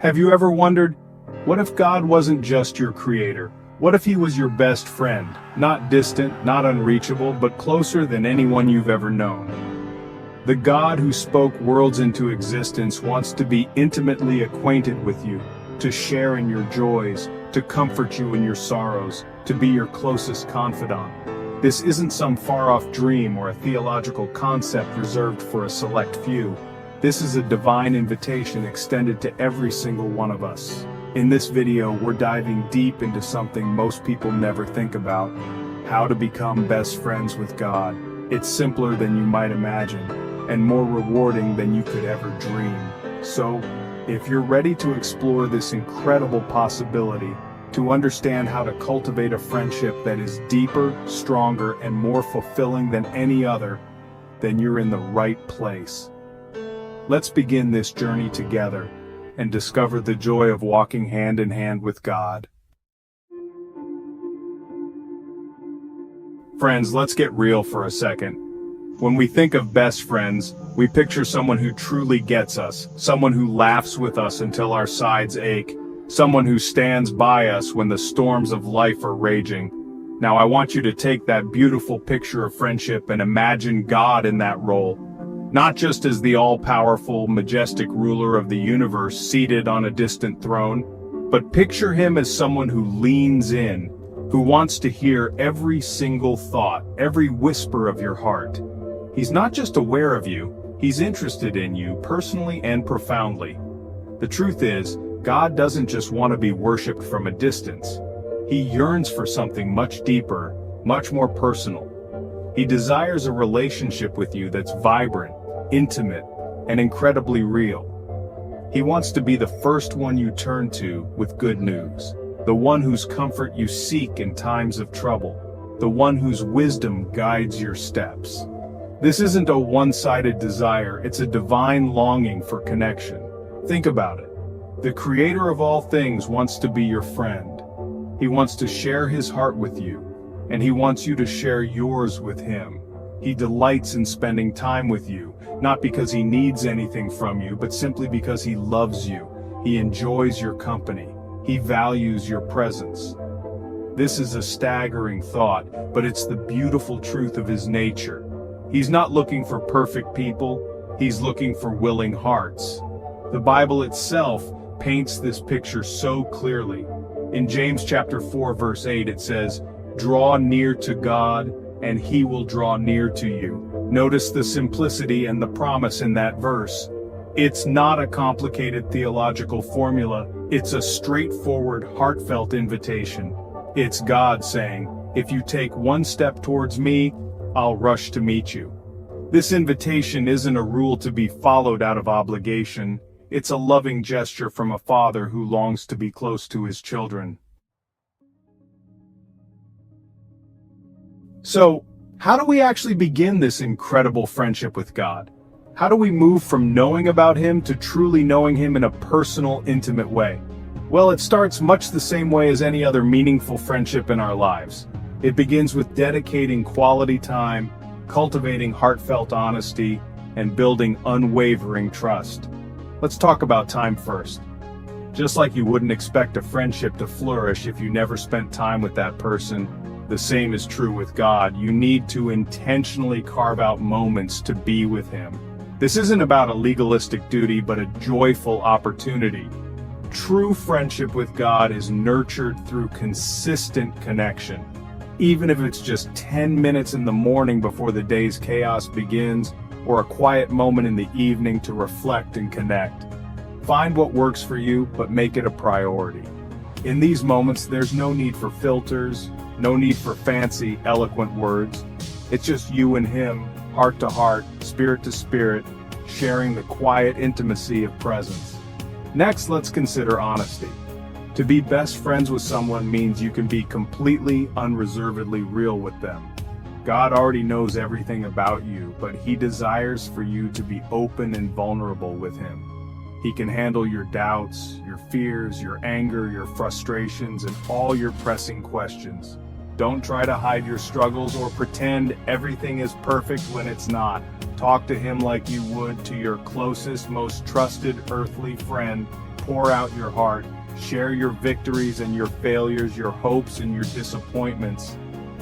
Have you ever wondered, what if God wasn't just your creator? What if he was your best friend, not distant, not unreachable, but closer than anyone you've ever known? The God who spoke worlds into existence wants to be intimately acquainted with you, to share in your joys, to comfort you in your sorrows, to be your closest confidant. This isn't some far-off dream or a theological concept reserved for a select few. This is a divine invitation extended to every single one of us. In this video, we're diving deep into something most people never think about: how to become best friends with God. It's simpler than you might imagine, and more rewarding than you could ever dream. So, if you're ready to explore this incredible possibility, to understand how to cultivate a friendship that is deeper, stronger, and more fulfilling than any other, then you're in the right place. Let's begin this journey together and discover the joy of walking hand in hand with God. Friends, let's get real for a second. When we think of best friends, we picture someone who truly gets us, someone who laughs with us until our sides ache, someone who stands by us when the storms of life are raging. Now I want you to take that beautiful picture of friendship and imagine God in that role. Not just as the all-powerful, majestic ruler of the universe seated on a distant throne, but picture him as someone who leans in, who wants to hear every single thought, every whisper of your heart. He's not just aware of you, he's interested in you personally and profoundly. The truth is, God doesn't just want to be worshipped from a distance. He yearns for something much deeper, much more personal. He desires a relationship with you that's vibrant, intimate, and incredibly real. He wants to be the first one you turn to with good news, the one whose comfort you seek in times of trouble, the one whose wisdom guides your steps. This isn't a one-sided desire, it's a divine longing for connection. Think about it. The Creator of all things wants to be your friend. He wants to share his heart with you, and he wants you to share yours with him. He delights in spending time with you, not because he needs anything from you, but simply because he loves you. He enjoys your company. He values your presence. This is a staggering thought, but it's the beautiful truth of his nature. He's not looking for perfect people, he's looking for willing hearts. The Bible itself paints this picture so clearly. In James chapter 4 verse 8 it says, "Draw near to God, and he will draw near to you." Notice the simplicity and the promise in that verse. It's not a complicated theological formula, it's a straightforward, heartfelt invitation. It's God saying, if you take one step towards me, I'll rush to meet you. This invitation isn't a rule to be followed out of obligation. It's a loving gesture from a father who longs to be close to his children. So, how do we actually begin this incredible friendship with God? How do we move from knowing about him to truly knowing him in a personal, intimate way? Well, it starts much the same way as any other meaningful friendship in our lives. It begins with dedicating quality time, cultivating heartfelt honesty, and building unwavering trust. Let's talk about time first. Just like you wouldn't expect a friendship to flourish if you never spent time with that person, the same is true with God. You need to intentionally carve out moments to be with him. This isn't about a legalistic duty, but a joyful opportunity. True friendship with God is nurtured through consistent connection. Even if it's just 10 minutes in the morning before the day's chaos begins, or a quiet moment in the evening to reflect and connect. Find what works for you, but make it a priority. In these moments, there's no need for filters, no need for fancy, eloquent words. It's just you and him, heart to heart, spirit to spirit, sharing the quiet intimacy of presence. Next, let's consider honesty. To be best friends with someone means you can be completely, unreservedly real with them. God already knows everything about you, but he desires for you to be open and vulnerable with him. He can handle your doubts, your fears, your anger, your frustrations, and all your pressing questions. Don't try to hide your struggles or pretend everything is perfect when it's not. Talk to him like you would to your closest, most trusted earthly friend, pour out your heart, share your victories and your failures, your hopes and your disappointments.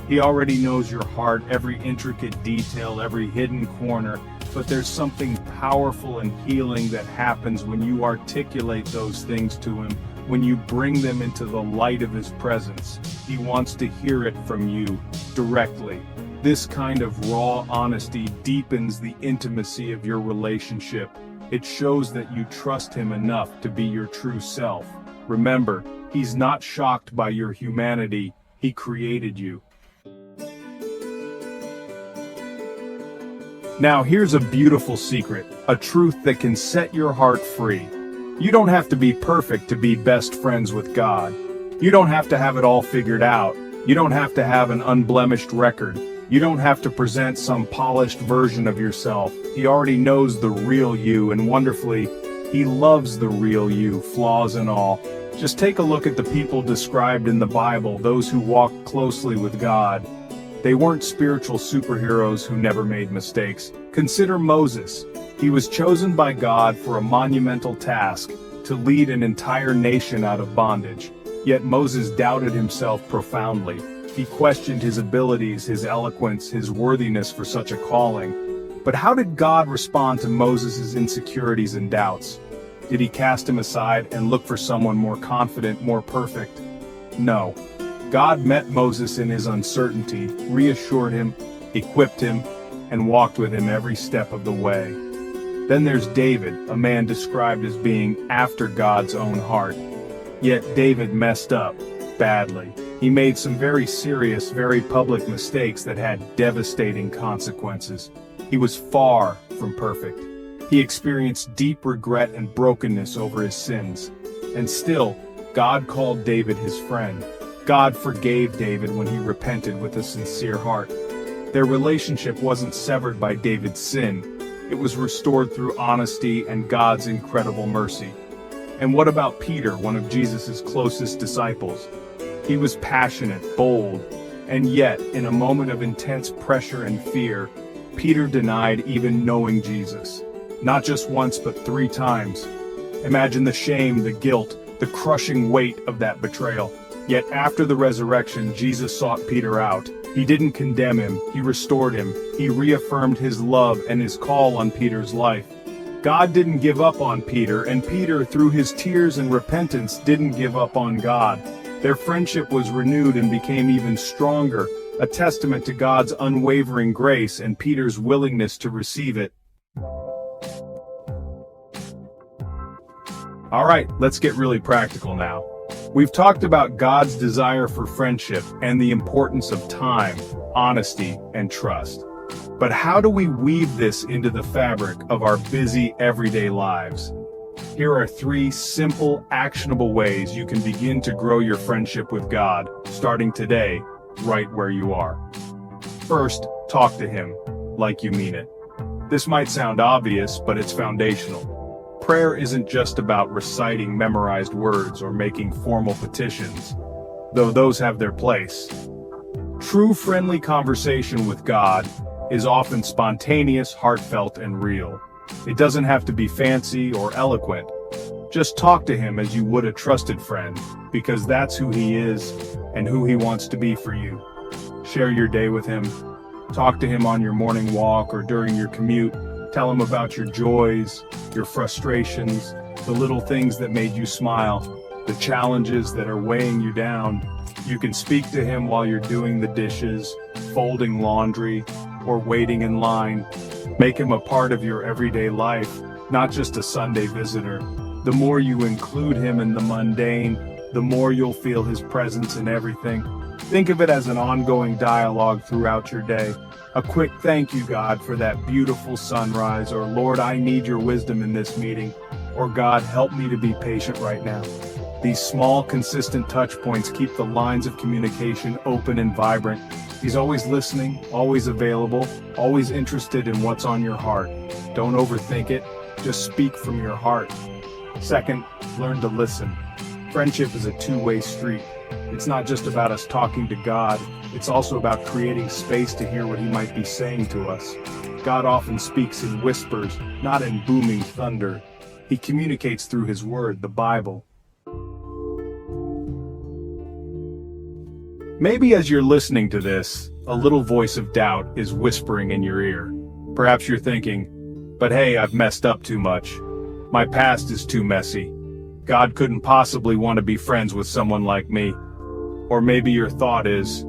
He already knows your heart, every intricate detail, every hidden corner, but there's something powerful and healing that happens when you articulate those things to him, when you bring them into the light of his presence. He wants to hear it from you directly. This kind of raw honesty deepens the intimacy of your relationship. It shows that you trust him enough to be your true self. Remember, he's not shocked by your humanity. He created you. Now here's a beautiful secret, a truth that can set your heart free. You don't have to be perfect to be best friends with God. You don't have to have it all figured out. You don't have to have an unblemished record. You don't have to present some polished version of yourself. He already knows the real you, and wonderfully, he loves the real you, flaws and all. Just take a look at the people described in the Bible, those who walked closely with God. They weren't spiritual superheroes who never made mistakes. Consider Moses. He was chosen by God for a monumental task, to lead an entire nation out of bondage. Yet Moses doubted himself profoundly. He questioned his abilities, his eloquence, his worthiness for such a calling. But how did God respond to Moses' insecurities and doubts? Did he cast him aside and look for someone more confident, more perfect? No. God met Moses in his uncertainty, reassured him, equipped him, and walked with him every step of the way. Then there's David, a man described as being after God's own heart. Yet David messed up badly. He made some very serious, very public mistakes that had devastating consequences. He was far from perfect. He experienced deep regret and brokenness over his sins. And still, God called David his friend. God forgave David when he repented with a sincere heart. Their relationship wasn't severed by David's sin. It was restored through honesty and God's incredible mercy. And what about Peter, one of Jesus' closest disciples? He was passionate, bold, and yet, in a moment of intense pressure and fear, Peter denied even knowing Jesus. Not just once, but 3 times. Imagine the shame, the guilt, the crushing weight of that betrayal. Yet after the resurrection, Jesus sought Peter out. He didn't condemn him, he restored him. He reaffirmed his love and his call on Peter's life. God didn't give up on Peter, and Peter, through his tears and repentance, didn't give up on God. Their friendship was renewed and became even stronger, a testament to God's unwavering grace and Peter's willingness to receive it. All right, let's get really practical now. We've talked about God's desire for friendship and the importance of time, honesty, and trust. But how do we weave this into the fabric of our busy, everyday lives? Here are 3 simple, actionable ways you can begin to grow your friendship with God, starting today, right where you are. First, talk to him like you mean it. This might sound obvious, but it's foundational. Prayer isn't just about reciting memorized words or making formal petitions, though those have their place. True friendly conversation with God is often spontaneous, heartfelt, and real. It doesn't have to be fancy or eloquent. Just talk to him as you would a trusted friend, because that's who he is and who he wants to be for you. Share your day with him. Talk to him on your morning walk or during your commute. Tell him about your joys, your frustrations, the little things that made you smile, the challenges that are weighing you down. You can speak to him while you're doing the dishes, folding laundry, or waiting in line. Make him a part of your everyday life, not just a Sunday visitor. The more you include him in the mundane, the more you'll feel his presence in everything. Think of it as an ongoing dialogue throughout your day. A quick thank you, God, for that beautiful sunrise, or Lord, I need your wisdom in this meeting, or God, help me to be patient right now. These small, consistent touch points keep the lines of communication open and vibrant. He's always listening, always available, always interested in what's on your heart. Don't overthink it, just speak from your heart. Second, learn to listen. Friendship is a two-way street. It's not just about us talking to God, it's also about creating space to hear what he might be saying to us. God often speaks in whispers, not in booming thunder. He communicates through his word, the Bible. Maybe as you're listening to this, a little voice of doubt is whispering in your ear. Perhaps you're thinking, but hey, I've messed up too much. My past is too messy. God couldn't possibly want to be friends with someone like me. Or maybe your thought is,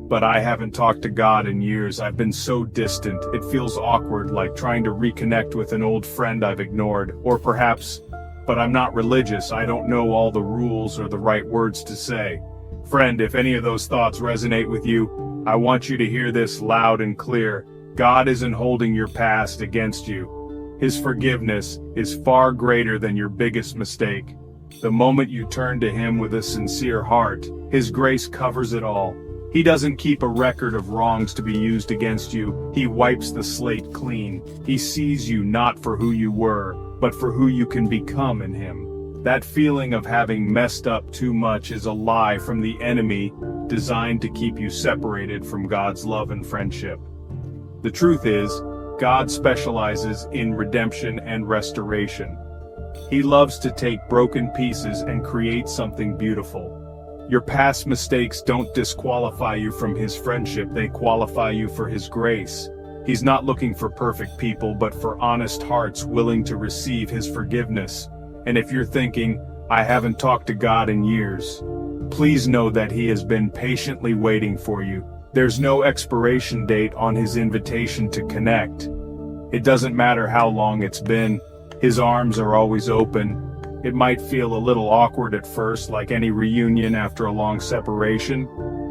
but I haven't talked to God in years. I've been so distant. It feels awkward, like trying to reconnect with an old friend I've ignored. Or perhaps, but I'm not religious. I don't know all the rules or the right words to say. Friend, if any of those thoughts resonate with you, I want you to hear this loud and clear. God isn't holding your past against you. His forgiveness is far greater than your biggest mistake. The moment you turn to Him with a sincere heart, His grace covers it all. He doesn't keep a record of wrongs to be used against you. He wipes the slate clean. He sees you not for who you were, but for who you can become in Him. That feeling of having messed up too much is a lie from the enemy designed to keep you separated from God's love and friendship. The truth is, God specializes in redemption and restoration. He loves to take broken pieces and create something beautiful. Your past mistakes don't disqualify you from His friendship, they qualify you for His grace. He's not looking for perfect people, but for honest hearts willing to receive His forgiveness. And if you're thinking, I haven't talked to God in years, please know that He has been patiently waiting for you. There's no expiration date on His invitation to connect. It doesn't matter how long it's been, His arms are always open. It might feel a little awkward at first, like any reunion after a long separation,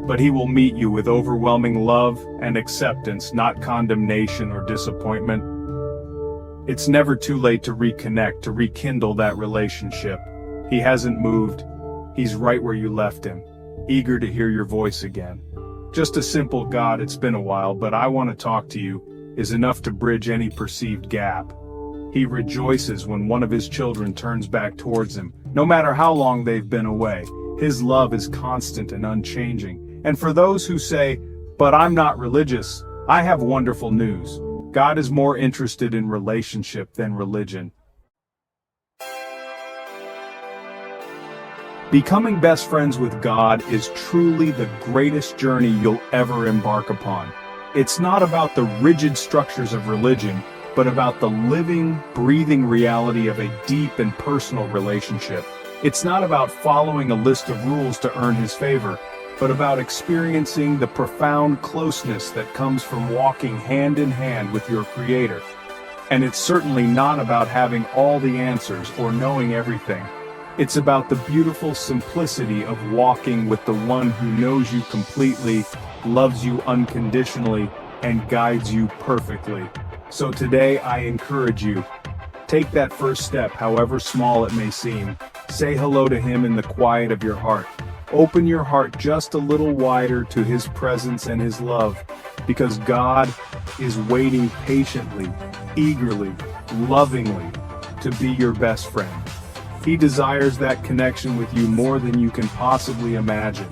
but He will meet you with overwhelming love and acceptance, not condemnation or disappointment. It's never too late to reconnect, to rekindle that relationship. He hasn't moved. He's right where you left Him, eager to hear your voice again. Just a simple "God, it's been a while, but I want to talk to you" is enough to bridge any perceived gap. He rejoices when one of His children turns back towards Him, no matter how long they've been away. His love is constant and unchanging. And for those who say, but I'm not religious, I have wonderful news. God is more interested in relationship than religion. Becoming best friends with God is truly the greatest journey you'll ever embark upon. It's not about the rigid structures of religion, but about the living, breathing reality of a deep and personal relationship. It's not about following a list of rules to earn His favor, but about experiencing the profound closeness that comes from walking hand in hand with your Creator. And it's certainly not about having all the answers or knowing everything. It's about the beautiful simplicity of walking with the one who knows you completely, loves you unconditionally, and guides you perfectly. So today I encourage you, take that first step, however small it may seem. Say hello to Him in the quiet of your heart. Open your heart just a little wider to His presence and His love, because God is waiting patiently, eagerly, lovingly to be your best friend. He desires that connection with you more than you can possibly imagine,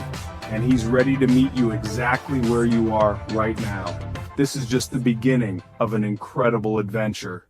and He's ready to meet you exactly where you are right now. This is just the beginning of an incredible adventure.